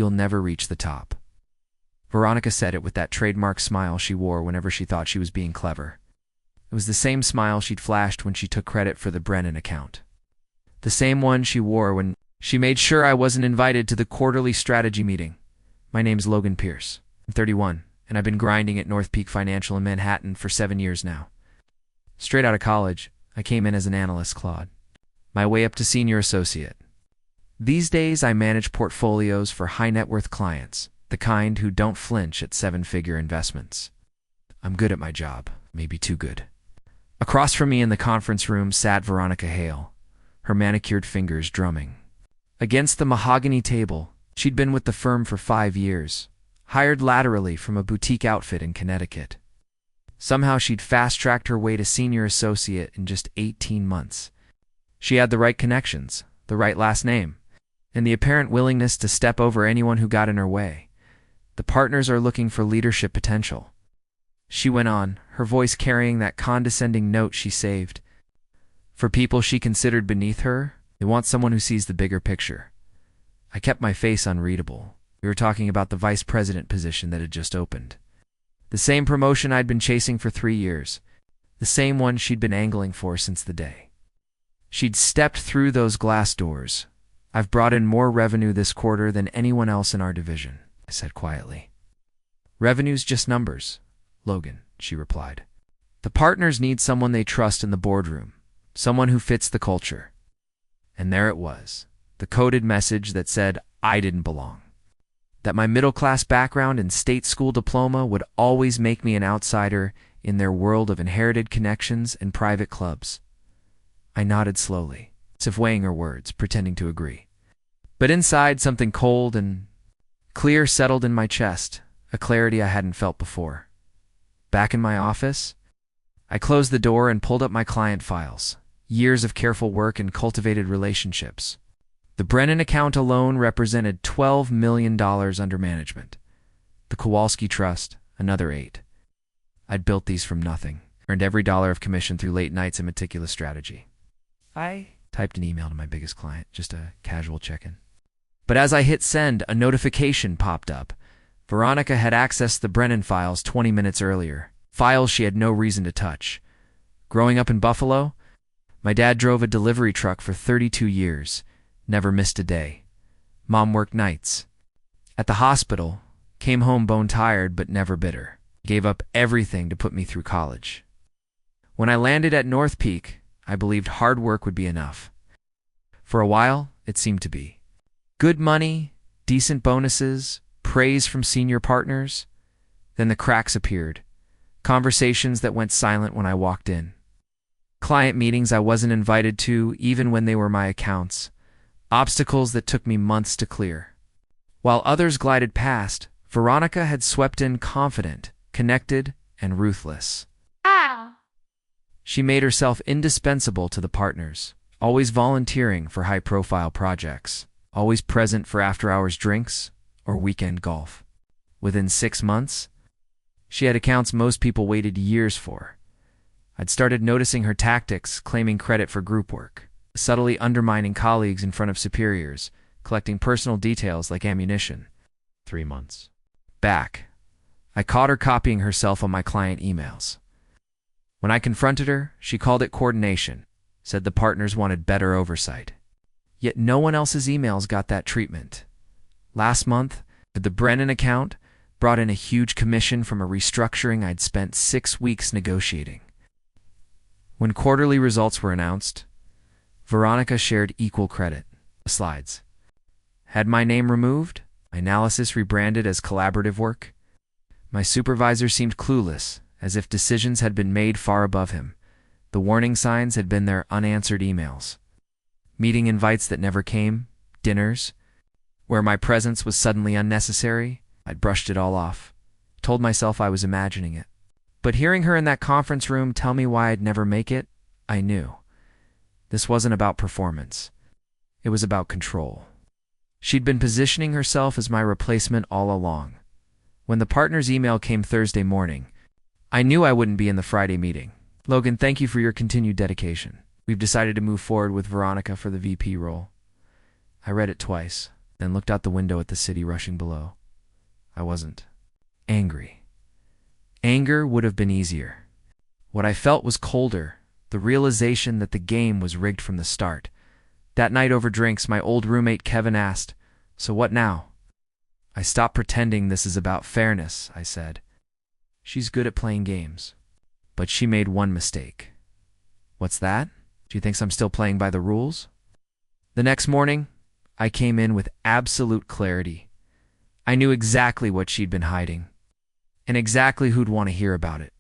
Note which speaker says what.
Speaker 1: you'll never reach the top. Veronica said it with that trademark smile she wore whenever she thought she was being clever. It was the same smile she'd flashed when she took credit for the Brennan account. The same one she wore when she made sure I wasn't invited to the quarterly strategy meeting. My name's Logan Pierce. I'm 31, and I've been grinding at North Peak Financial in Manhattan for 7 years now. Straight out of college, I came in as an analyst, Claude. My way up to senior associate. These days, I manage portfolios for high-net-worth clients, the kind who don't flinch at seven-figure investments. I'm good at my job, maybe too good. Across from me in the conference room sat Veronica Hale, her manicured fingers drumming. Against the mahogany table, she'd been with the firm for 5 years, hired laterally from a boutique outfit in Connecticut. Somehow she'd fast-tracked her way to senior associate in just 18 months. She had the right connections, the right last name, and the apparent willingness to step over anyone who got in her way. The partners are looking for leadership potential. She went on, her voice carrying that condescending note she saved. For people she considered beneath her, they want someone who sees the bigger picture. I kept my face unreadable. We were talking about the vice president position that had just opened. The same promotion I'd been chasing for 3 years. The same one she'd been angling for since the day. She'd stepped through those glass doors. I've brought in more revenue this quarter than anyone else in our division, I said quietly. Revenue's just numbers, Logan, she replied. The partners need someone they trust in the boardroom, someone who fits the culture. And there it was, the coded message that said I didn't belong. That my middle-class background and state school diploma would always make me an outsider in their world of inherited connections and private clubs. I nodded slowly, as if weighing her words, pretending to agree. But inside, something cold and clear settled in my chest, a clarity I hadn't felt before. Back in my office, I closed the door and pulled up my client files, years of careful work and cultivated relationships. The Brennan account alone represented $12 million under management. The Kowalski Trust, another 8. I'd built these from nothing, earned every dollar of commission through late nights and meticulous strategy. I typed an email to my biggest client, just a casual check-in. But as I hit send, a notification popped up. Veronica had accessed the Brennan files 20 minutes earlier, files she had no reason to touch. Growing up in Buffalo, my dad drove a delivery truck for 32 years, never missed a day. Mom worked nights. At the hospital, came home bone-tired but never bitter. Gave up everything to put me through college. When I landed at North Peak, I believed hard work would be enough. For a while, it seemed to be. Good money, decent bonuses, praise from senior partners. Then the cracks appeared. Conversations that went silent when I walked in. Client meetings I wasn't invited to, even when they were my accounts. Obstacles that took me months to clear. While others glided past, Veronica had swept in confident, connected, and ruthless. She made herself indispensable to the partners, always volunteering for high-profile projects, always present for after-hours drinks or weekend golf. Within 6 months, she had accounts most people waited years for. I'd started noticing her tactics, claiming credit for group work, subtly undermining colleagues in front of superiors, collecting personal details like ammunition. 3 months back, I caught her copying herself on my client emails. When I confronted her, she called it coordination, said the partners wanted better oversight. Yet no one else's emails got that treatment. Last month, the Brennan account brought in a huge commission from a restructuring I'd spent 6 weeks negotiating. When quarterly results were announced, Veronica shared equal credit. Slides. Had my name removed, my analysis rebranded as collaborative work. My supervisor seemed clueless, as if decisions had been made far above him. The warning signs had been their unanswered emails. Meeting invites that never came, dinners, where my presence was suddenly unnecessary. I'd brushed it all off, told myself I was imagining it. But hearing her in that conference room tell me why I'd never make it, I knew. This wasn't about performance. It was about control. She'd been positioning herself as my replacement all along. When the partner's email came Thursday morning, I knew I wouldn't be in the Friday meeting. Logan, thank you for your continued dedication. We've decided to move forward with Veronica for the VP role. I read it twice. then looked out the window at the city rushing below. I wasn't angry. Anger would have been easier. What I felt was colder, the realization that the game was rigged from the start. That night over drinks, my old roommate Kevin asked, "So what now?" I stopped pretending this is about fairness, I said. She's good at playing games. But she made one mistake. What's that? She thinks I'm still playing by the rules? The next morning, I came in with absolute clarity. I knew exactly what she'd been hiding, and exactly who'd want to hear about it.